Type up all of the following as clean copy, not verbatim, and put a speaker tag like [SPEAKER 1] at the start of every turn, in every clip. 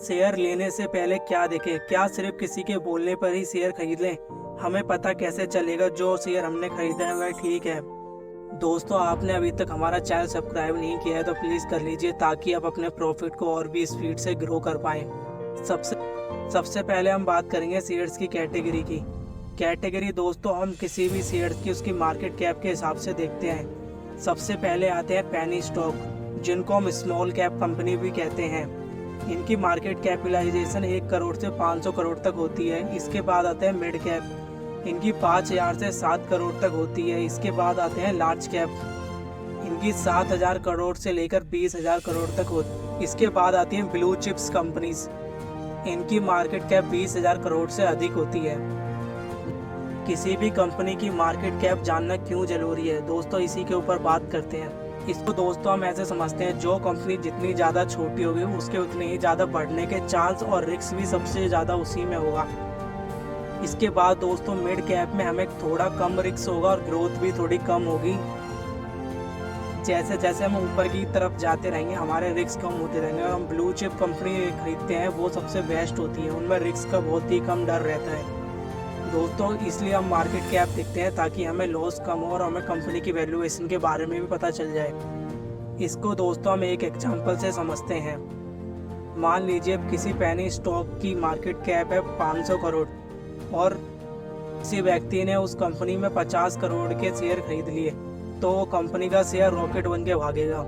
[SPEAKER 1] Share लेने से पहले क्या देखें? क्या सिर्फ किसी के बोलने पर ही शेयर खरीद लें? हमें पता कैसे चलेगा जो शेयर हमने खरीदा है वह ठीक है? दोस्तों, आपने अभी तक हमारा चैनल सब्सक्राइब नहीं किया है तो प्लीज़ कर लीजिए ताकि आप अपने प्रॉफिट को और भी स्पीड से ग्रो कर पाएँ। सबसे सबसे पहले हम बात करेंगे शेयर्स की कैटेगरी की। कैटेगरी दोस्तों, हम किसी भी शेयर्स की उसकी मार्केट कैप के हिसाब से देखते हैं। सबसे पहले आते हैं पेनी स्टॉक, जिनको हम स्मॉल कैप कंपनी भी कहते हैं। इनकी मार्केट कैपिटलाइजेशन 1 करोड़ से 500 करोड़ तक होती है। इसके बाद आते हैं मिड कैप, इनकी 5000 से 7 करोड़ तक होती है। इसके बाद आते हैं लार्ज कैप, इनकी 7000 करोड़ से लेकर 20,000 करोड़ तक होती है। इसके बाद आती हैं ब्लू चिप्स कंपनीज, इनकी मार्केट कैप 20,000 करोड़ से अधिक होती है। किसी भी कंपनी की मार्केट कैप जानना क्यों जरूरी है दोस्तों, इसी के ऊपर बात करते हैं। इसको दोस्तों हम ऐसे समझते हैं, जो कंपनी जितनी ज़्यादा छोटी होगी उसके उतने ही ज़्यादा बढ़ने के चांस और रिस्क भी सबसे ज़्यादा उसी में होगा। इसके बाद दोस्तों मिड कैप में हमें थोड़ा कम रिस्क होगा और ग्रोथ भी थोड़ी कम होगी। जैसे जैसे हम ऊपर की तरफ जाते रहेंगे हमारे रिस्क कम होते रहेंगे और हम ब्लू चिप कंपनी खरीदते हैं वो सबसे बेस्ट होती है, उनमें रिस्क का बहुत ही कम डर रहता है दोस्तों। इसलिए हम मार्केट कैप देखते हैं ताकि हमें लॉस कम हो और हमें कंपनी की वैल्यूएशन के बारे में भी पता चल जाए। इसको दोस्तों हम एक एग्जांपल से समझते हैं। मान लीजिए किसी पेनी स्टॉक की मार्केट कैप है 500 करोड़ और किसी व्यक्ति ने उस कंपनी में 50 करोड़ के शेयर खरीद लिए, तो वो कंपनी का शेयर रॉकेट बन के भागेगा।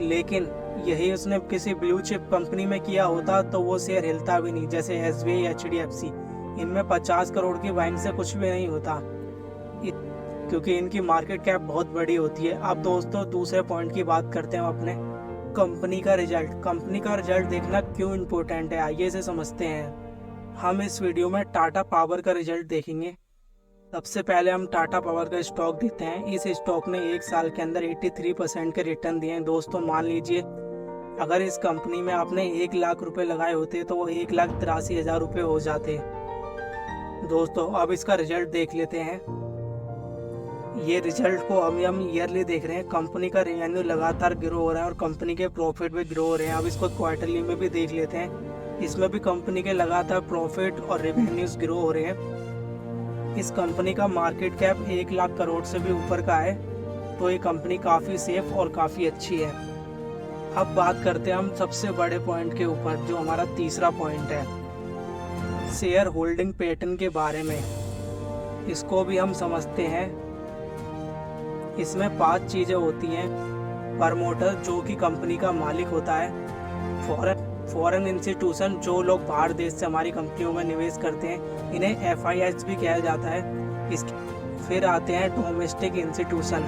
[SPEAKER 1] लेकिन यही उसने किसी ब्लू चिप कंपनी में किया होता तो वो शेयर हिलता भी नहीं, जैसे SBI, HDFC, इनमें 50 करोड़ की बाइंग से कुछ भी नहीं होता क्योंकि इनकी मार्केट कैप बहुत बड़ी होती है। अब दोस्तों दूसरे पॉइंट की बात करते हैं अपने कंपनी का रिजल्ट। कंपनी का रिजल्ट देखना क्यों इम्पोर्टेंट है, आइए इसे समझते हैं। हम इस वीडियो में टाटा पावर का रिजल्ट देखेंगे। सबसे पहले हम टाटा पावर का स्टॉक देखते हैं। इस स्टॉक ने 1 साल के अंदर 83% के रिटर्न दिए हैं दोस्तों। मान लीजिए अगर इस कंपनी में आपने 1 लाख रुपए लगाए होते तो वो 1,83,000 रुपये हो जाते दोस्तों। अब इसका रिजल्ट देख लेते हैं। ये रिजल्ट को हम ईयरली देख रहे हैं। कंपनी का रेवेन्यू लगातार ग्रो हो रहा है और कंपनी के प्रॉफिट भी ग्रो हो रहे हैं। अब इसको क्वार्टरली में भी देख लेते हैं। इसमें भी कंपनी के लगातार प्रॉफिट और रेवेन्यूज ग्रो हो रहे हैं। इस कंपनी का मार्केट कैप 1 लाख करोड़ से भी ऊपर का है, तो ये कंपनी काफ़ी सेफ और काफ़ी अच्छी है। अब बात करते हैं हम सबसे बड़े पॉइंट के ऊपर, जो हमारा तीसरा पॉइंट है, शेयर होल्डिंग पैटर्न के बारे में। इसको भी हम समझते हैं। इसमें 5 चीज़ें होती हैं। प्रमोटर, जो कि कंपनी का मालिक होता है। फॉरेन इंस्टीट्यूशन, जो लोग बाहर देश से हमारी कंपनियों में निवेश करते हैं, इन्हें FIIs भी कहा जाता है। फिर आते हैं डोमेस्टिक इंस्टीट्यूशन,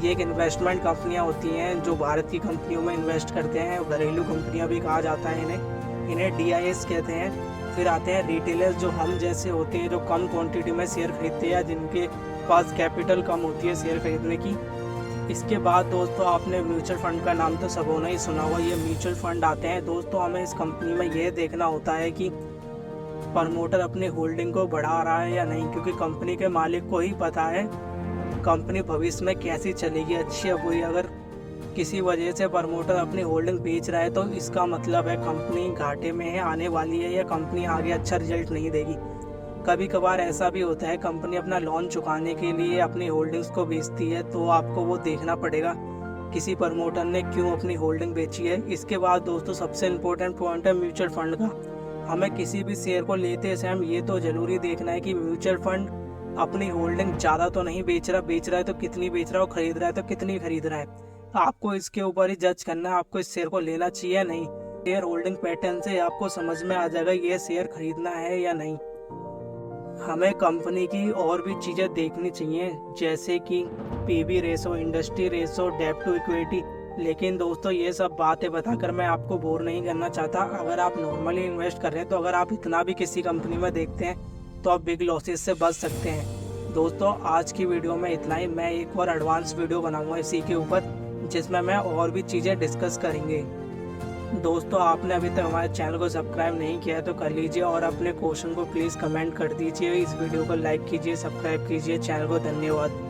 [SPEAKER 1] ये एक इन्वेस्टमेंट कंपनियां होती हैं जो भारत की कंपनियों में इन्वेस्ट करते हैं। घरेलू कंपनियां भी कहा जाता है इन्हें DIS कहते हैं। फिर आते हैं रिटेलर्स, जो हम जैसे होते हैं, जो कम क्वांटिटी में शेयर खरीदते हैं, जिनके पास कैपिटल कम होती है शेयर खरीदने की। इसके बाद दोस्तों आपने म्यूचुअल फंड का नाम तो सब होना ही सुना होगा। ये म्यूचुअल फंड आते हैं दोस्तों। हमें इस कंपनी में यह देखना होता है कि प्रमोटर अपनी होल्डिंग को बढ़ा रहा है या नहीं, क्योंकि कंपनी के मालिक को ही पता है कंपनी भविष्य में कैसी चलेगी, अच्छी या बुरी। अगर किसी वजह से प्रमोटर अपनी होल्डिंग बेच रहा है तो इसका मतलब है कंपनी घाटे में है, आने वाली है, या कंपनी आगे अच्छा रिजल्ट नहीं देगी। कभी कभार ऐसा भी होता है कंपनी अपना लोन चुकाने के लिए अपनी होल्डिंग्स को बेचती है, तो आपको वो देखना पड़ेगा किसी प्रमोटर ने क्यों अपनी होल्डिंग बेची है। इसके बाद दोस्तों सबसे इम्पोर्टेंट पॉइंट है म्यूचुअल फंड का। हमें किसी भी शेयर को लेते समय ये तो जरूरी देखना है कि म्यूचुअल फंड अपनी होल्डिंग ज़्यादा तो नहीं बेच रहा है तो कितनी बेच रहा है, और खरीद रहा है तो कितनी खरीद रहा है। आपको इसके ऊपर ही जज करना है, आपको इस शेयर को लेना चाहिए या नहीं। शेयर होल्डिंग पैटर्न से आपको समझ में आ जाएगा ये शेयर खरीदना है या नहीं। हमें कंपनी की और भी चीज़ें देखनी चाहिए, जैसे कि PB रेशो, इंडस्ट्री रेशो, डेब्ट टू इक्विटी। लेकिन दोस्तों ये सब बातें बताकर मैं आपको बोर नहीं करना चाहता। अगर आप नॉर्मली इन्वेस्ट कर रहे हैं तो अगर आप इतना भी किसी कंपनी में देखते हैं तो आप बिग लॉसेस से बच सकते हैं। दोस्तों आज की वीडियो में इतना ही। मैं एक और एडवांस वीडियो बनाऊंगा इसी के ऊपर, जिसमें मैं और भी चीज़ें डिस्कस करेंगे। दोस्तों आपने अभी तक हमारे चैनल को सब्सक्राइब नहीं किया है तो कर लीजिए और अपने क्वेश्चन को प्लीज़ कमेंट कर दीजिए। इस वीडियो को लाइक कीजिए, सब्सक्राइब कीजिए चैनल को। धन्यवाद।